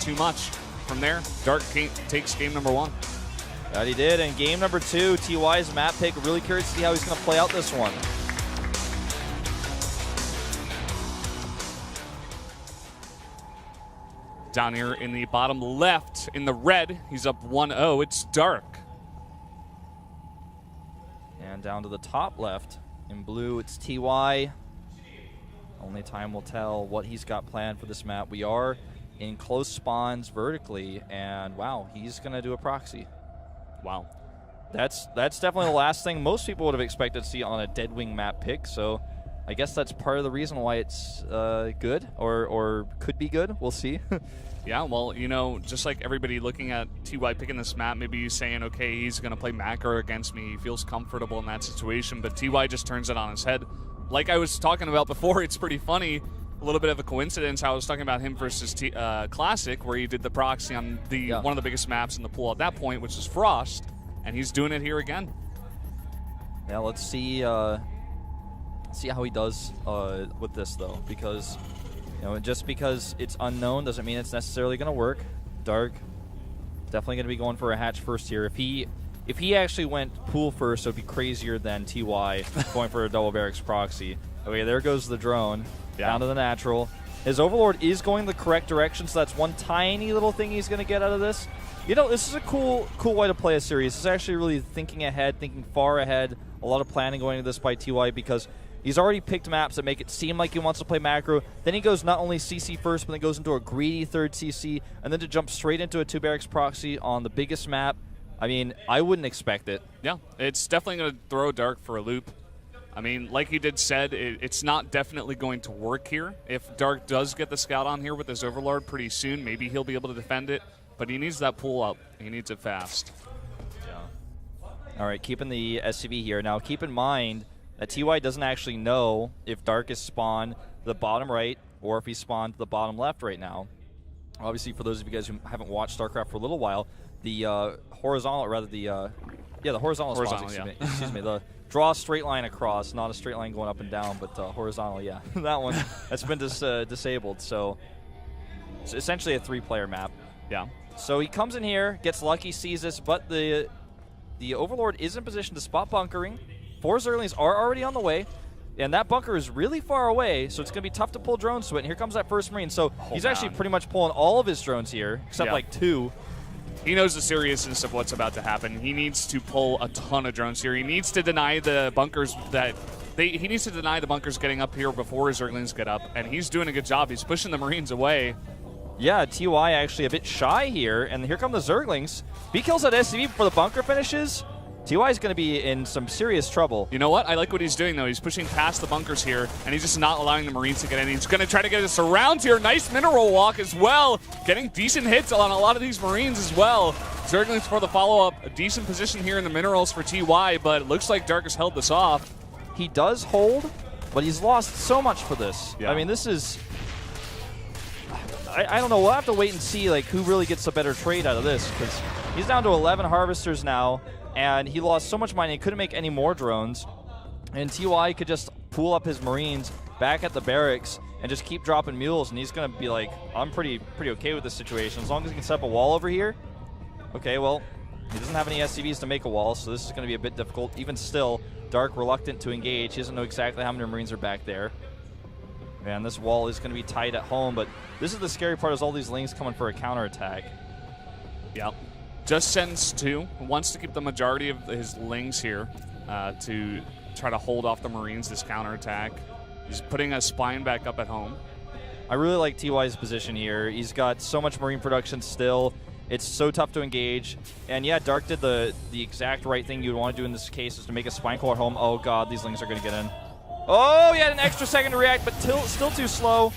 too much. From there, Dark takes game number 1. That he did. And game number 2, TY's map pick. Really curious to see how he's going to play out this one. Down here in the bottom left, in the red, he's up 1-0. It's Dark. And down to the top left, in blue, it's TY. Only time will tell what he's got planned for this map. We are in close spawns vertically, and wow, he's going to do a proxy. Wow. That's definitely the last thing most people would have expected to see on a Deadwing map pick, so I guess that's part of the reason why it's good, or could be good. We'll see. Yeah, well, you know, just like everybody looking at TY picking this map, maybe he's saying, okay, he's going to play macro against me. He feels comfortable in that situation, but TY just turns it on his head. Like I was talking about before, it's pretty funny. A little bit of a coincidence. I was talking about him versus Classic, where he did the proxy on the one of the biggest maps in the pool at that point, which is Frost, and he's doing it here again. Yeah, let's see how he does with this, though, because just because it's unknown doesn't mean it's necessarily going to work. Dark definitely going to be going for a hatch first here. If he actually went pool first, it would be crazier than TY going for a double barracks proxy. Okay, there goes the drone down to the natural. His Overlord is going the correct direction, so that's one tiny little thing he's going to get out of this. This is a cool way to play a series. It's actually really thinking ahead, thinking far ahead. A lot of planning going into this by TY because he's already picked maps that make it seem like he wants to play macro. Then he goes not only CC first, but then goes into a greedy third CC, and then to jump straight into a 2 barracks proxy on the biggest map. I mean, I wouldn't expect it. Yeah, it's definitely going to throw Dark for a loop. I mean, like you did said, it's not definitely going to work here. If Dark does get the scout on here with his Overlord pretty soon, maybe he'll be able to defend it, but he needs that pull up. He needs it fast. Yeah. All right, keeping the SCV here. Now, keep in mind that TY doesn't actually know if Dark is spawned to the bottom right or if he's spawned to the bottom left right now. Obviously, for those of you guys who haven't watched StarCraft for a little while, the horizontal, or rather the horizontal spawns, excuse me, the draw a straight line across, not a straight line going up and down, but horizontal, yeah. That one, that's been disabled, so it's essentially a 3-player map. Yeah. So he comes in here, gets lucky, sees this, but the Overlord is in position to spot bunkering. 4 Zerglings are already on the way, and that bunker is really far away, so it's going to be tough to pull drones to it. And here comes that first Marine. So he's actually pretty much pulling all of his drones here, except like 2. He knows the seriousness of what's about to happen. He needs to pull a ton of drones here. He needs to deny the bunkers he needs to deny the bunkers getting up here before his Zerglings get up, and he's doing a good job. He's pushing the Marines away. Yeah, TY actually a bit shy here, and here come the Zerglings. If he kills that SCV before the bunker finishes, TY is going to be in some serious trouble. You know what? I like what he's doing, though. He's pushing past the bunkers here, and he's just not allowing the Marines to get in. He's going to try to get us around here. Nice mineral walk as well. Getting decent hits on a lot of these Marines as well. Zerglings for the follow-up. A decent position here in the minerals for TY, but it looks like Dark has held this off. He does hold, but he's lost so much for this. Yeah. I mean, this is... I don't know. We'll have to wait and see who really gets a better trade out of this, because he's down to 11 harvesters now, and he lost so much money he couldn't make any more drones. And TY could just pool up his Marines back at the barracks and just keep dropping mules, and he's going to be like, I'm pretty okay with this situation. As long as he can set up a wall over here. Okay, well, he doesn't have any SCVs to make a wall, so this is going to be a bit difficult. Even still, Dark reluctant to engage. He doesn't know exactly how many Marines are back there. Man, this wall is going to be tight at home, but this is the scary part, is all these Lings coming for a counterattack. Yeah. Just sends 2. Wants to keep the majority of his Lings here to try to hold off the Marines this counterattack. He's putting a spine back up at home. I really like TY's position here. He's got so much Marine production still. It's so tough to engage. And yeah, Dark did the exact right thing you'd want to do in this case, is to make a spine core at home. Oh god, these Lings are going to get in. Oh, he had an extra second to react, but still too slow.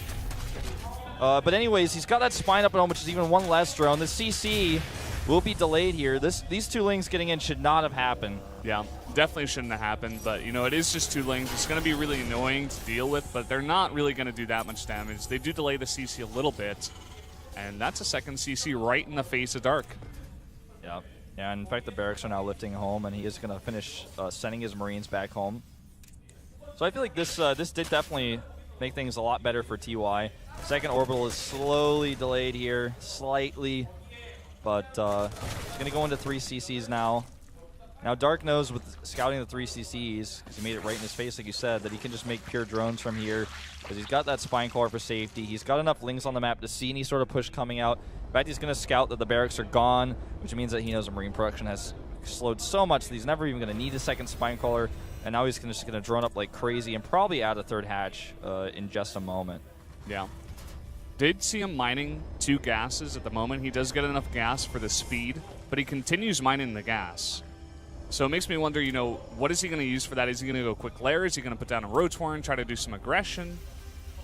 But anyways, he's got that spine up at home, which is even one less drone. The CC will be delayed here. These 2 Lings getting in should not have happened. Yeah, definitely shouldn't have happened, but it is just 2 Lings. It's going to be really annoying to deal with, but they're not really going to do that much damage. They do delay the CC a little bit, and that's a second CC right in the face of Dark. Yeah, and in fact, the barracks are now lifting home, and he is going to finish sending his Marines back home. So I feel like this did definitely make things a lot better for TY. Second orbital is slowly delayed here, slightly, but he's going to go into 3 CCs now. Now Dark knows with scouting the 3 CCs, because he made it right in his face like you said, that he can just make pure drones from here, because he's got that spine collar for safety. He's got enough lings on the map to see any sort of push coming out. In fact, he's going to scout that the barracks are gone, which means that he knows the Marine production has slowed so much that he's never even going to need a second spine collar, and now he's just going to drone up like crazy and probably add a third hatch in just a moment. Yeah. Did see him mining 2 gases at the moment. He does get enough gas for the speed, but he continues mining the gas. So it makes me wonder, you know, what is he going to use for that? Is he going to go quick lair? Is he going to put down a Rotorn, try to do some aggression?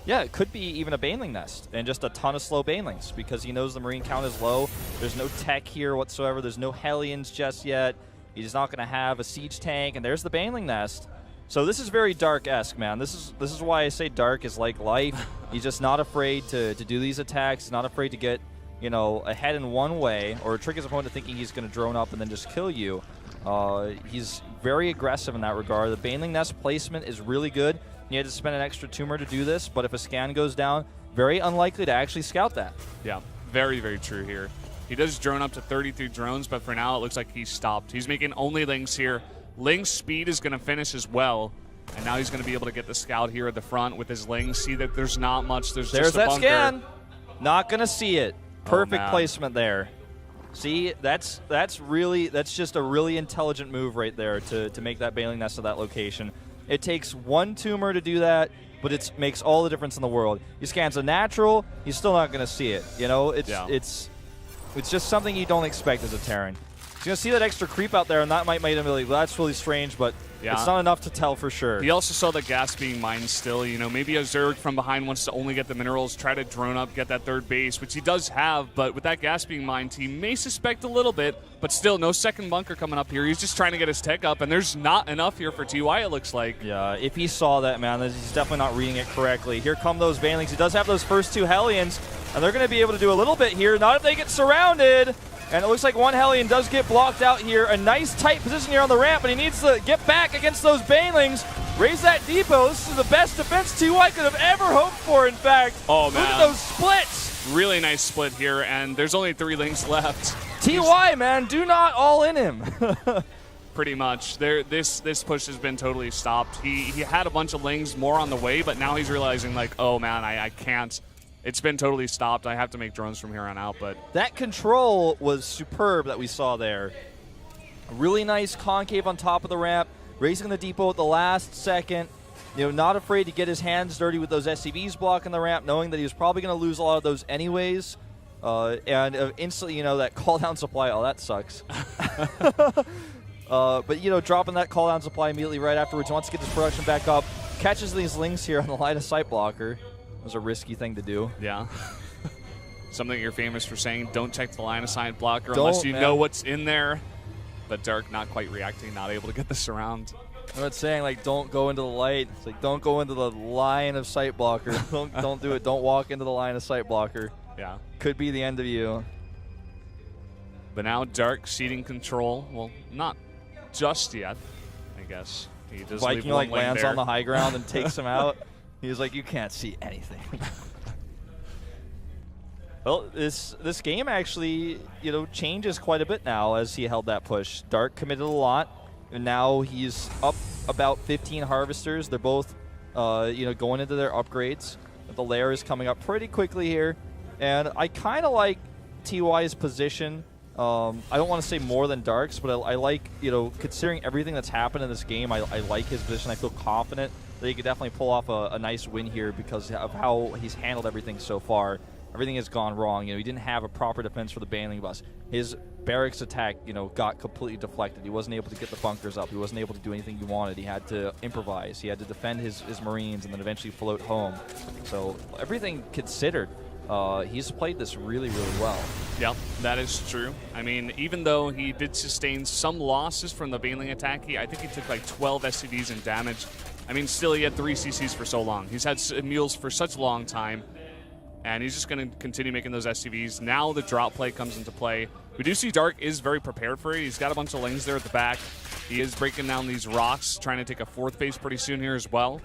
Yeah, it could be even a Baneling nest and just a ton of slow Banelings because he knows the Marine count is low. There's no tech here whatsoever. There's no Hellions just yet. He's not going to have a siege tank, and there's the Baneling nest. So this is very Dark-esque, man. This is why I say Dark is like life. He's just not afraid to do these attacks, not afraid to get, you know, ahead in one way or trick his opponent thinking he's going to drone up and then just kill you. He's very aggressive in that regard. The Baneling nest placement is really good. He had to spend an extra tumor to do this, but if a scan goes down, very unlikely to actually scout that. Yeah, very, very true here. He does drone up to 33 drones, but for now it looks like he's stopped. He's making only lings here. Ling's speed is going to finish as well, and now he's going to be able to get the scout here at the front with his lings. See that there's not much. There's just a that bunker. Scan. Not going to see it. Perfect man. Placement there. See, that's just a really intelligent move right there to make that Baneling nest at that location. It takes 1 tumor to do that, but it makes all the difference in the world. He scans a natural, he's still not going to see it. You know, it's just something you don't expect as a Terran. He's going to see that extra creep out there, and that might make him really, well, that's really strange, but it's not enough to tell for sure. He also saw the gas being mined still. You know, maybe a Zerg from behind wants to only get the minerals, try to drone up, get that third base, which he does have, but with that gas being mined, he may suspect a little bit, but still, no second bunker coming up here. He's just trying to get his tech up, and there's not enough here for TY, it looks like. Yeah, if he saw that, man, he's definitely not reading it correctly. Here come those Banelings. He does have those first 2 Hellions, and they're going to be able to do a little bit here. Not if they get surrounded. And it looks like 1 Hellion does get blocked out here. A nice tight position here on the ramp, but he needs to get back against those Banelings. Raise that depot. This is the best defense TY could have ever hoped for, in fact. Oh, man. Look at those splits. Really nice split here, and there's only 3 lings left. TY, man, do not all in him. Pretty much. This push has been totally stopped. He had a bunch of lings more on the way, but now he's realizing, like, oh, man, I can't. It's been totally stopped. I have to make drones from here on out, but that control was superb that we saw there. A really nice concave on top of the ramp, raising the depot at the last second. You know, not afraid to get his hands dirty with those SCVs blocking the ramp, knowing that he was probably going to lose a lot of those anyways. And instantly, you know, that call down supply. Oh, that sucks. But you know, dropping that call down supply immediately right afterwards. Wants to get his production back up. Catches these lings here on the line of sight blocker. Was a risky thing to do. Yeah. Something you're famous for saying, don't check the line of sight blocker unless you know what's in there. But Dark not quite reacting, not able to get this around. I'm not saying, like, don't go into the light. It's like, don't go into the line of sight blocker. don't do it. Don't walk into the line of sight blocker. Yeah. Could be the end of you. But now Dark ceding control. Well, not just yet, I guess. He does Viking, like, lands on the high ground and takes him out. He's like, you can't see anything. Well, this game actually, you know, changes quite a bit now as he held that push. Dark committed a lot, and now he's up about 15 harvesters. They're both, you know, going into their upgrades. The lair is coming up pretty quickly here, and I kind of like TY's position. I don't want to say more than Dark's, but I like, you know, considering everything that's happened in this game, I like his position. I feel confident that he could definitely pull off a nice win here because of how he's handled everything so far. Everything has gone wrong. You know, he didn't have a proper defense for the Baneling bus. His barracks attack, you know, got completely deflected. He wasn't able to get the bunkers up. He wasn't able to do anything he wanted. He had to improvise. He had to defend his Marines and then eventually float home. So everything considered, he's played this really, really well. Yep, that is true. I mean, even though he did sustain some losses from the Baneling attack, I think he took like 12 SCVs in damage. I mean, still he had 3 CCs for so long. He's had mules for such a long time, and he's just going to continue making those SCVs. Now the drop play comes into play. We do see Dark is very prepared for it. He's got a bunch of lings there at the back. He is breaking down these rocks, trying to take a 4th base pretty soon here as well.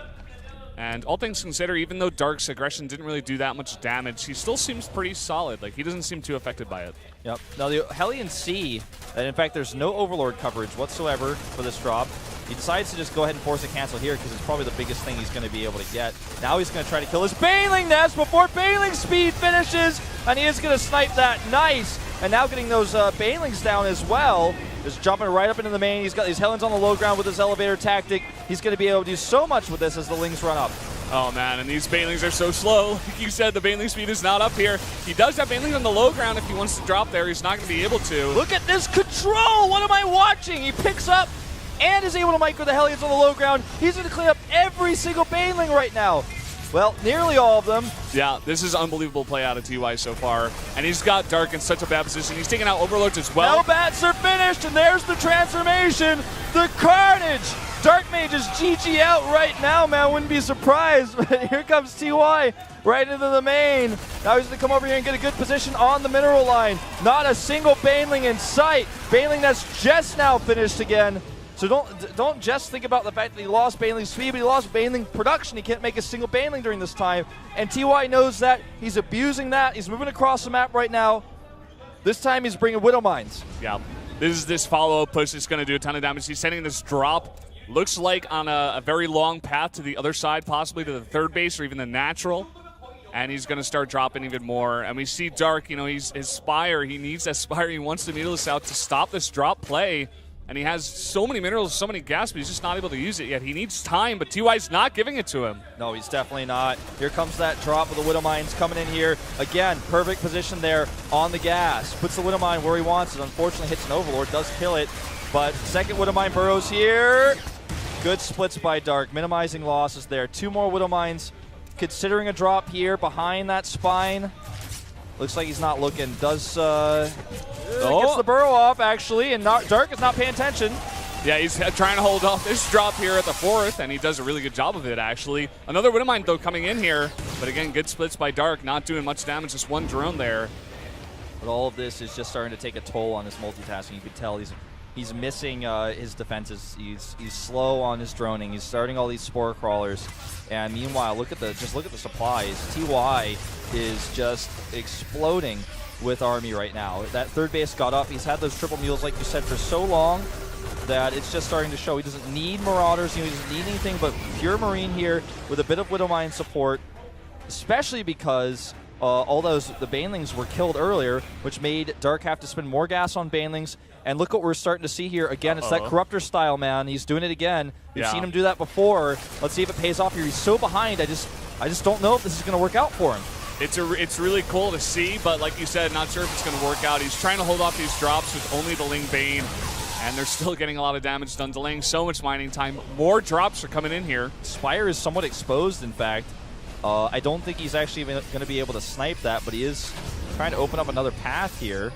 And all things considered, even though Dark's aggression didn't really do that much damage, he still seems pretty solid. Like, he doesn't seem too affected by it. Yep. Now, the Hellion see that, in fact, there's no Overlord coverage whatsoever for this drop. He decides to just go ahead and force a cancel here because it's probably the biggest thing he's going to be able to get. Now he's going to try to kill his Baneling Nest before Baneling Speed finishes, and he is going to snipe that. Nice. And now getting those Banelings down as well. Just jumping right up into the main. He's got these Hellions on the low ground with his elevator tactic. He's going to be able to do so much with this as the Lings run up. Oh, man, and these Banelings are so slow. Like you said, the Baneling speed is not up here. He does have Banelings on the low ground if he wants to drop there. He's not going to be able to. Look at this control! What am I watching? He picks up and is able to micro the Hellions on the low ground. He's going to clean up every single Baneling right now. Well, nearly all of them. Yeah, this is unbelievable play out of TY so far. And he's got Dark in such a bad position. He's taking out Overlords as well. Now bats are finished, and there's the transformation. The carnage! Dark Mage is GG out right now, man. Wouldn't be surprised. But here comes TY right into the main. Now he's going to come over here and get a good position on the mineral line. Not a single Baneling in sight. Baneling that's just now finished again. So don't just think about the fact that he lost Baneling speed, but he lost Baneling production. He can't make a single Baneling during this time. And TY knows that. He's abusing that. He's moving across the map right now. This time he's bringing Widow Mines. Yeah, this follow-up push is going to do a ton of damage. He's sending this drop. Looks like on a very long path to the other side, possibly to the third base or even the natural. And he's going to start dropping even more. And we see Dark, you know, his Spire. He needs that Spire. He wants to meter this out to stop this drop play. And he has so many minerals, so many gas, but he's just not able to use it yet. He needs time, but TY's not giving it to him. No, he's definitely not. Here comes that drop with the Widow Mines coming in here. Again, perfect position there on the gas. Puts the Widow Mine where he wants it. Unfortunately, hits an Overlord, does kill it. But second Widow Mine burrows here. Good splits by Dark, minimizing losses there. Two more Widow Mines, considering a drop here behind that spine. Looks like he's not looking. Does gets the burrow off, actually, and Dark is not paying attention. Yeah, he's trying to hold off this drop here at the fourth, and he does a really good job of it, actually. Another Widow Mine, though, coming in here. But again, good splits by Dark, not doing much damage, just one drone there. But all of this is just starting to take a toll on his multitasking. You can tell he's missing his defenses. He's slow on his droning. He's starting all these spore crawlers. And meanwhile, look at the supplies. TY is just exploding with army right now. That third base got up. He's had those triple mules, like you said, for so long that it's just starting to show. He doesn't need Marauders. He doesn't need anything but pure Marine here with a bit of Widow Mine support, especially because the Banelings were killed earlier, which made Dark have to spend more gas on Banelings. And look what we're starting to see here. Again, it's that Corruptor style, man. He's doing it again. We've seen him do that before. Let's see if it pays off here. He's so behind. I just don't know if this is going to work out for him. It's really cool to see, but like you said, not sure if it's going to work out. He's trying to hold off these drops with only the Ling Bane, and they're still getting a lot of damage done, delaying so much mining time. More drops are coming in here. Spire is somewhat exposed, in fact. I don't think he's actually going to be able to snipe that, but he is trying to open up another path here.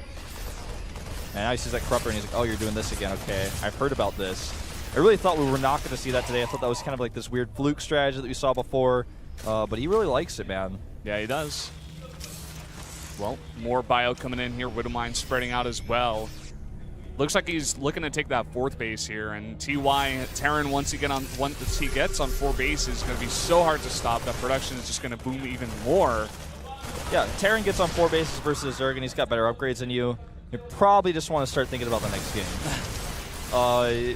And now he sees that Corruptor, and he's like, oh, you're doing this again. Okay, I've heard about this. I really thought we were not going to see that today. I thought that was kind of like this weird fluke strategy that we saw before. But he really likes it, man. Yeah, he does. Well, more bio coming in here. Widow Mine spreading out as well. Looks like he's looking to take that fourth base here. And TY, Terran, once he gets on four bases, is going to be so hard to stop. That production is just going to boom even more. Yeah, Terran gets on four bases versus Zerg, and he's got better upgrades than you. You probably just want to start thinking about the next game.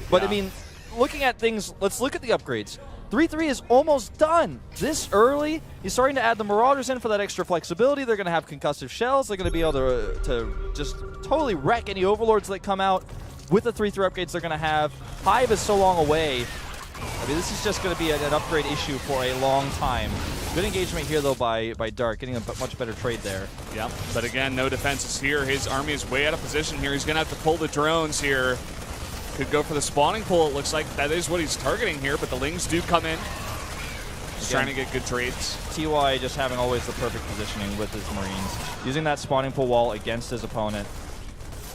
But, yeah. I mean, looking at things, let's look at the upgrades. 3-3 is almost done. This early, he's starting to add the Marauders in for that extra flexibility. They're going to have concussive shells. They're going to be able to just totally wreck any Overlords that come out. With the 3-3 upgrades they're going to have, Hive is so long away. I mean, this is just going to be an upgrade issue for a long time. Good engagement here, though, by Dark, getting a much better trade there. Yeah, but again, no defenses here. His army is way out of position here. He's going to have to pull the drones here. Could go for the spawning pool, it looks like. That is what he's targeting here, but the Lings do come in. Just trying to get good trades. TY just having always the perfect positioning with his Marines. Using that spawning pool wall against his opponent.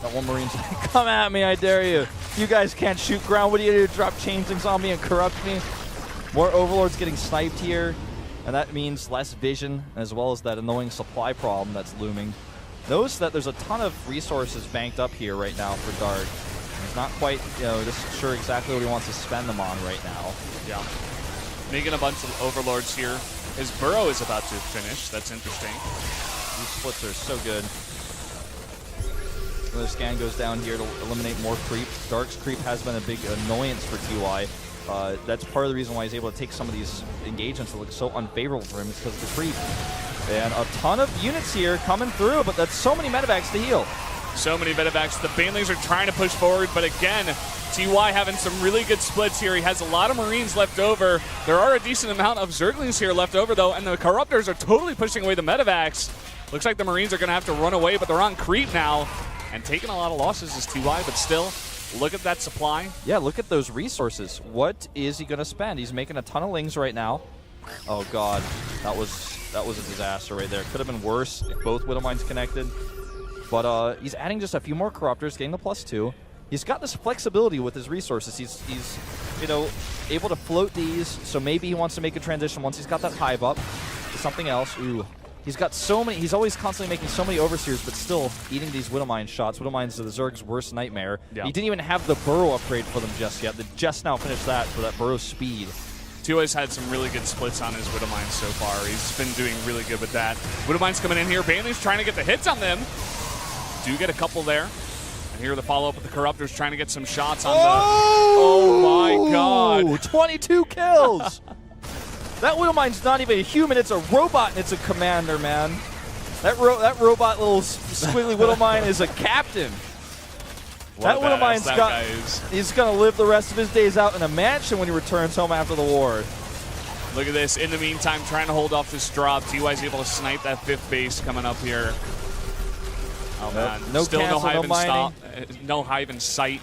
That one Marine's like, come at me, I dare you. You guys can't shoot ground. What do you do? Drop changelings on me and corrupt me? More Overlords getting sniped here. And that means less vision, as well as that annoying supply problem that's looming. Notice that there's a ton of resources banked up here right now for Dark. He's not quite, just sure exactly what he wants to spend them on right now. Yeah. making a bunch of overlords here. His burrow is about to finish. That's interesting. These splits are so good. The scan goes down here to eliminate more creep. Dark's creep has been a big annoyance for TY. That's part of the reason why he's able to take some of these engagements that look so unfavorable for him is because of the creep. And a ton of units here coming through, but that's so many medevacs to heal. So many medevacs. The Banelings are trying to push forward, but again, TY having some really good splits here. He has a lot of Marines left over. There are a decent amount of Zerglings here left over, though, and the Corruptors are totally pushing away the medevacs. Looks like the Marines are going to have to run away, but they're on creep now. And taking a lot of losses is TY, but still, look at that supply. Yeah, look at those resources. What is he going to spend? He's making a ton of lings right now. Oh, God. That was a disaster right there. Could have been worse if both Widowmines connected. But he's adding just a few more Corruptors, getting the +2. He's got this flexibility with his resources. He's you know, able to float these, so maybe he wants to make a transition once he's got that hive up to something else. Ooh. He's got so many, he's always constantly making so many overseers, but still eating these Widowmine shots. Widowmines are the Zerg's worst nightmare. Yeah. He didn't even have the burrow upgrade for them just yet. They just now finished that for that burrow speed. TY's had some really good splits on his Widowmines so far. He's been doing really good with that. Widowmines coming in here. Baneling's trying to get the hits on them. Do get a couple there. And here the follow-up with the Corruptors trying to get some shots on the... Oh my God. 22 kills! That Widowmine's not even a human, it's a robot and it's a commander, man. That robot little squiggly Widowmine is a captain. That Widowmine's he's going to live the rest of his days out in a mansion when he returns home after the war. Look at this. In the meantime, trying to hold off this drop. TY's able to snipe that 5th base coming up here. Oh, man. No Still cancel, no hive in sight.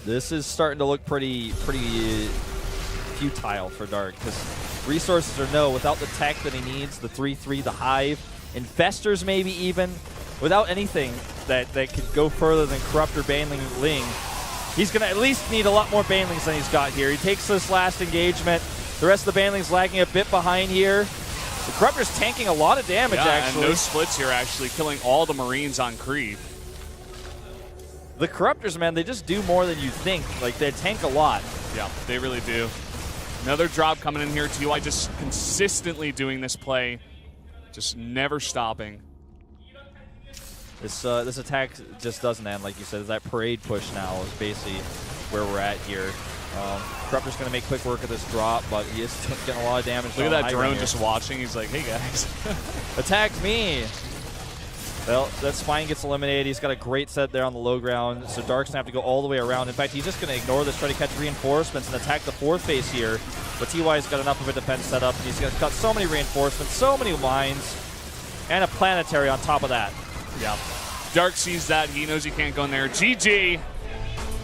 This is starting to look pretty futile for Dark, because resources are no, without the tech that he needs, the 3/3, the hive, infestors maybe even, without anything that could go further than Corruptor, Baneling, Ling, he's going to at least need a lot more Banelings than he's got here. He takes this last engagement. The rest of the Banelings lagging a bit behind here. The Corruptor's tanking a lot of damage, actually. And no splits here, actually, killing all the Marines on creep. The Corruptors, man, they just do more than you think. Like, they tank a lot. Yeah, they really do. Another drop coming in here. TY just consistently doing this play, just never stopping. This attack just doesn't end, like you said. That parade push now is basically where we're at here. Corruptor's going to make quick work of this drop, but he is getting a lot of damage. Look at that drone just watching. He's like, hey, guys. Attack me. Well, that Spine gets eliminated. He's got a great set there on the low ground, so Dark's going to have to go all the way around. In fact, he's just going to ignore this, try to catch reinforcements and attack the 4th base here. But TY's got enough of a defense set up. He's got so many reinforcements, so many lines, and a planetary on top of that. Yeah. Dark sees that. He knows he can't go in there. GG.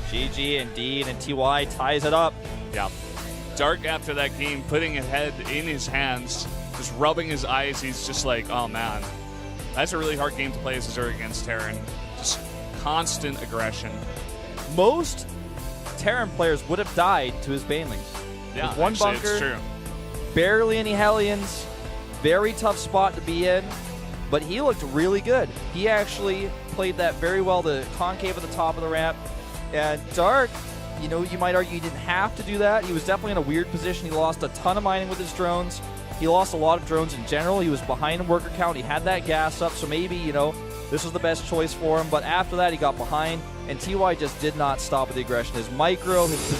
GG indeed, and TY ties it up. Yeah. Dark, after that game, putting his head in his hands, just rubbing his eyes. He's just like, oh, man. That's a really hard game to play as a Zerg against Terran. Just constant aggression. Most Terran players would have died to his Banelings. Yeah, with one actually, bunker, it's true. Barely any Hellions, very tough spot to be in, but he looked really good. He actually played that very well, the concave at the top of the ramp. And Dark, you know, you might argue he didn't have to do that. He was definitely in a weird position. He lost a ton of mining with his drones. He lost a lot of drones in general. He was behind in worker count. He had that gas up, so maybe, you know, this was the best choice for him. But after that, he got behind, and TY just did not stop with the aggression. His micro, his